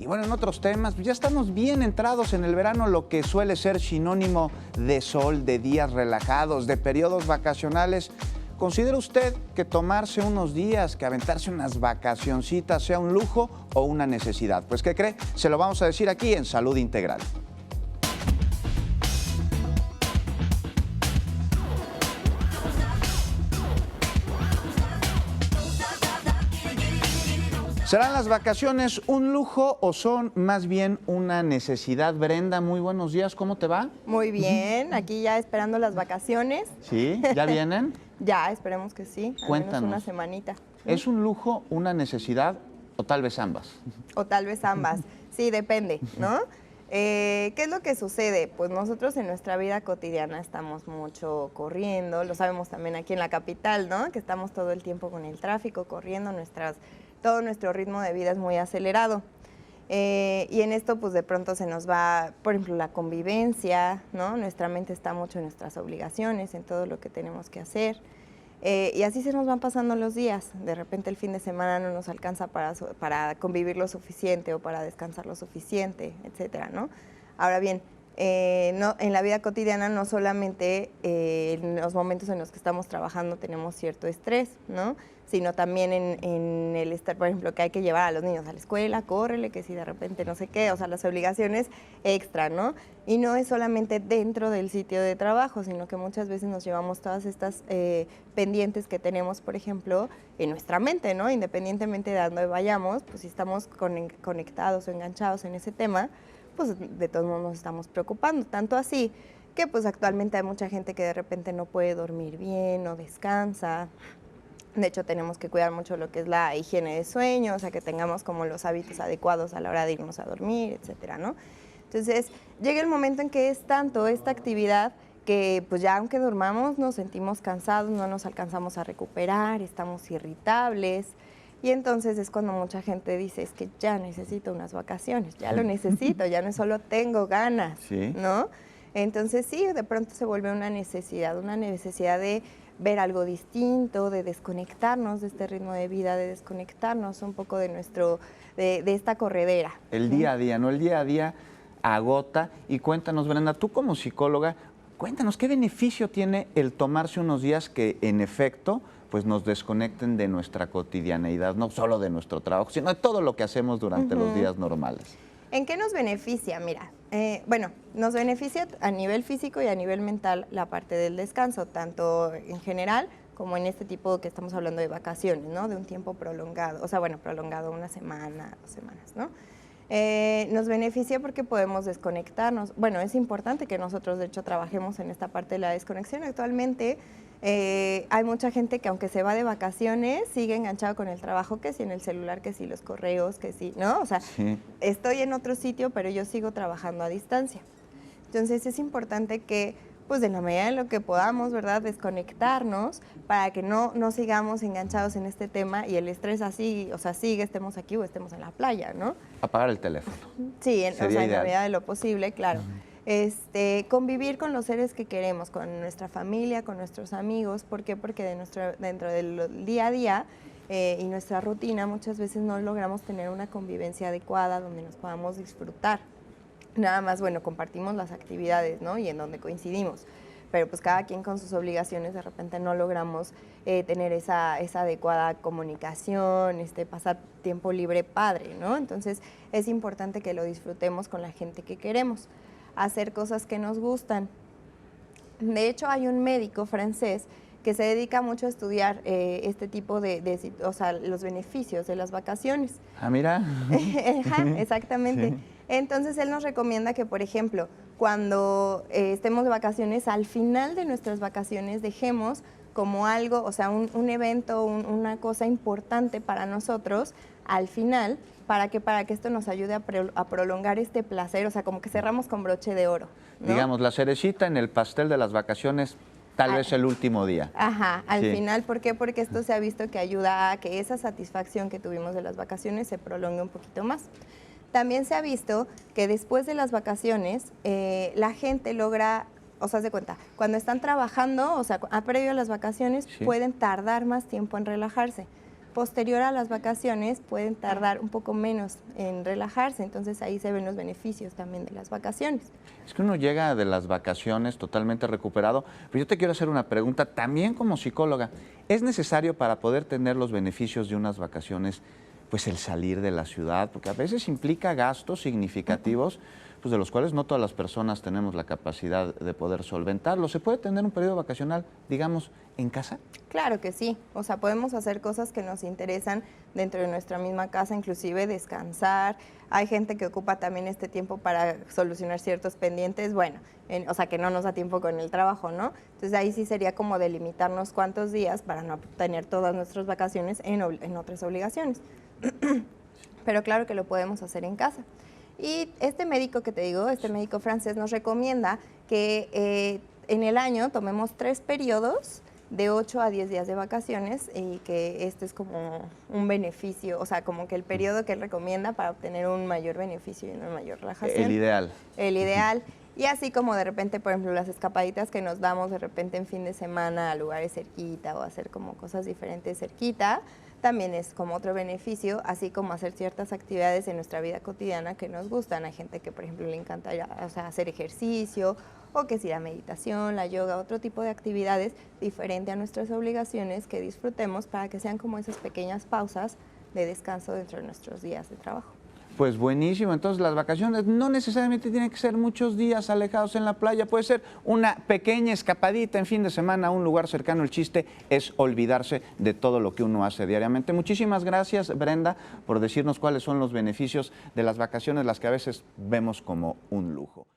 Y bueno, en otros temas, pues ya estamos bien entrados en el verano, lo que suele ser sinónimo de sol, de días relajados, de periodos vacacionales. ¿Considera usted que tomarse unos días, que aventarse unas vacacioncitas sea un lujo o una necesidad? Pues, ¿qué cree? Se lo vamos a decir aquí en Salud Integral. ¿Serán las vacaciones un lujo o son más bien una necesidad? Brenda, muy buenos días, ¿cómo te va? Muy bien, aquí ya esperando las vacaciones. ¿Sí? ¿Ya vienen? Ya, esperemos que sí, al Cuéntanos. menos una semanita. ¿Es un lujo, una necesidad o tal vez ambas? O tal vez ambas, sí, depende, ¿no? ¿Qué es lo que sucede? Pues nosotros en nuestra vida cotidiana estamos mucho corriendo, lo sabemos también aquí en la capital, ¿no? Que estamos todo el tiempo con el tráfico, corriendo, todo nuestro ritmo de vida es muy acelerado. Y en esto pues de pronto se nos va, por ejemplo, la convivencia, ¿no? Nuestra mente está mucho en nuestras obligaciones, en todo lo que tenemos que hacer. Y así se nos van pasando los días. De repente el fin de semana no nos alcanza para convivir lo suficiente o para descansar lo suficiente, etcétera, ¿no? Ahora bien, en la vida cotidiana no solamente en los momentos en los que estamos trabajando tenemos cierto estrés, ¿no? Sino también en el estar, por ejemplo, que hay que llevar a los niños a la escuela, córrele, que si de repente no sé qué, o sea, las obligaciones extra, ¿no? Y no es solamente dentro del sitio de trabajo, sino que muchas veces nos llevamos todas estas pendientes que tenemos, por ejemplo, en nuestra mente, ¿no? Independientemente de dónde vayamos, pues si estamos conectados o enganchados en ese tema, pues de todos modos nos estamos preocupando, tanto así que pues actualmente hay mucha gente que de repente no puede dormir bien, no descansa. De hecho, tenemos que cuidar mucho lo que es la higiene de sueño, o sea, que tengamos como los hábitos adecuados a la hora de irnos a dormir, etcétera, ¿no? Entonces, llega el momento en que es tanto esta actividad que pues ya aunque durmamos nos sentimos cansados, no nos alcanzamos a recuperar, estamos irritables. Y entonces es cuando mucha gente dice, es que ya necesito unas vacaciones, ya lo necesito, ya no solo tengo ganas, Sí. ¿no? Entonces sí, de pronto se vuelve una necesidad de ver algo distinto, de desconectarnos de este ritmo de vida, de desconectarnos un poco de de esta corredera. El día a día, ¿no? El día a día agota. Y cuéntanos, Brenda, tú como psicóloga, cuéntanos, ¿qué beneficio tiene el tomarse unos días que, en efecto, pues nos desconecten de nuestra cotidianeidad, no solo de nuestro trabajo, sino de todo lo que hacemos durante los días normales? ¿En qué nos beneficia? Mira, bueno, nos beneficia a nivel físico y a nivel mental la parte del descanso, tanto en general como en este tipo que estamos hablando de vacaciones, ¿no? De un tiempo prolongado, o sea, bueno, prolongado una semana, 2 semanas, ¿no? Nos beneficia porque podemos desconectarnos. Bueno, es importante que nosotros, de hecho, trabajemos en esta parte de la desconexión. Actualmente hay mucha gente que aunque se va de vacaciones, sigue enganchado con el trabajo, que si en el celular, que si los correos, que si, ¿no? O sea, Sí. estoy en otro sitio, pero yo sigo trabajando a distancia. Entonces es importante que, pues de la medida en lo que podamos, ¿verdad?, desconectarnos para que no sigamos enganchados en este tema y el estrés así, o sea, sigue, estemos aquí o estemos en la playa, ¿no? Apagar el teléfono. Sí, o sea, en la ideal. medida de lo posible, claro. Convivir con los seres que queremos, con nuestra familia, con nuestros amigos. ¿Por qué? Porque dentro del día a día y nuestra rutina muchas veces no logramos tener una convivencia adecuada donde nos podamos disfrutar. Nada más, bueno, compartimos las actividades, ¿no? Y en donde coincidimos. Pero pues cada quien con sus obligaciones de repente no logramos tener esa adecuada comunicación, pasar tiempo libre padre, ¿no? Entonces es importante que lo disfrutemos con la gente que queremos, hacer cosas que nos gustan. De hecho, hay un médico francés que se dedica mucho a estudiar este tipo o sea, los beneficios de las vacaciones. Ah, mira. Ajá, exactamente. Sí. Entonces, él nos recomienda que, por ejemplo, cuando estemos de vacaciones, al final de nuestras vacaciones dejemos como algo, o sea, un evento, una cosa importante para nosotros al final, para que esto nos ayude a prolongar este placer, o sea, como que cerramos con broche de oro, ¿no? Digamos, la cerecita en el pastel de las vacaciones, tal vez el último día. Ajá, al Sí. final, ¿por qué? Porque esto se ha visto que ayuda a que esa satisfacción que tuvimos de las vacaciones se prolongue un poquito más. También se ha visto que después de las vacaciones, la gente logra, o sea, haz de cuenta, cuando están trabajando, o sea, previo a las vacaciones, Sí. pueden tardar más tiempo en relajarse. posterior a las vacaciones pueden tardar un poco menos en relajarse, entonces ahí se ven los beneficios también de las vacaciones. Es que uno llega de las vacaciones totalmente recuperado, pero yo te quiero hacer una pregunta también como psicóloga. ¿Es necesario para poder tener los beneficios de unas vacaciones, pues el salir de la ciudad? Porque a veces implica gastos significativos, pues de los cuales no todas las personas tenemos la capacidad de poder solventarlo. ¿Se puede tener un periodo vacacional, digamos, en casa? Claro que sí, o sea, podemos hacer cosas que nos interesan dentro de nuestra misma casa, inclusive descansar. Hay gente que ocupa también este tiempo para solucionar ciertos pendientes, bueno, o sea, que no nos da tiempo con el trabajo, ¿no? Entonces ahí sí sería como delimitarnos cuántos días para no tener todas nuestras vacaciones en otras obligaciones. Pero claro que lo podemos hacer en casa. Y este médico que te digo, este médico francés, nos recomienda que en el año tomemos 3 periodos de 8 a 10 días de vacaciones y que este es como un beneficio, o sea, como que el periodo que él recomienda para obtener un mayor beneficio y una mayor relajación. El ideal. El ideal. Y así como de repente, por ejemplo, las escapaditas que nos damos de repente en fin de semana a lugares cerquita o hacer como cosas diferentes cerquita, también es como otro beneficio, así como hacer ciertas actividades en nuestra vida cotidiana que nos gustan. Hay gente que, por ejemplo, le encanta hacer ejercicio o que si la meditación, la yoga, otro tipo de actividades diferente a nuestras obligaciones que disfrutemos para que sean como esas pequeñas pausas de descanso dentro de nuestros días de trabajo. Pues buenísimo, entonces las vacaciones no necesariamente tienen que ser muchos días alejados en la playa, puede ser una pequeña escapadita en fin de semana a un lugar cercano. El chiste es olvidarse de todo lo que uno hace diariamente. Muchísimas gracias, Brenda, por decirnos cuáles son los beneficios de las vacaciones, las que a veces vemos como un lujo.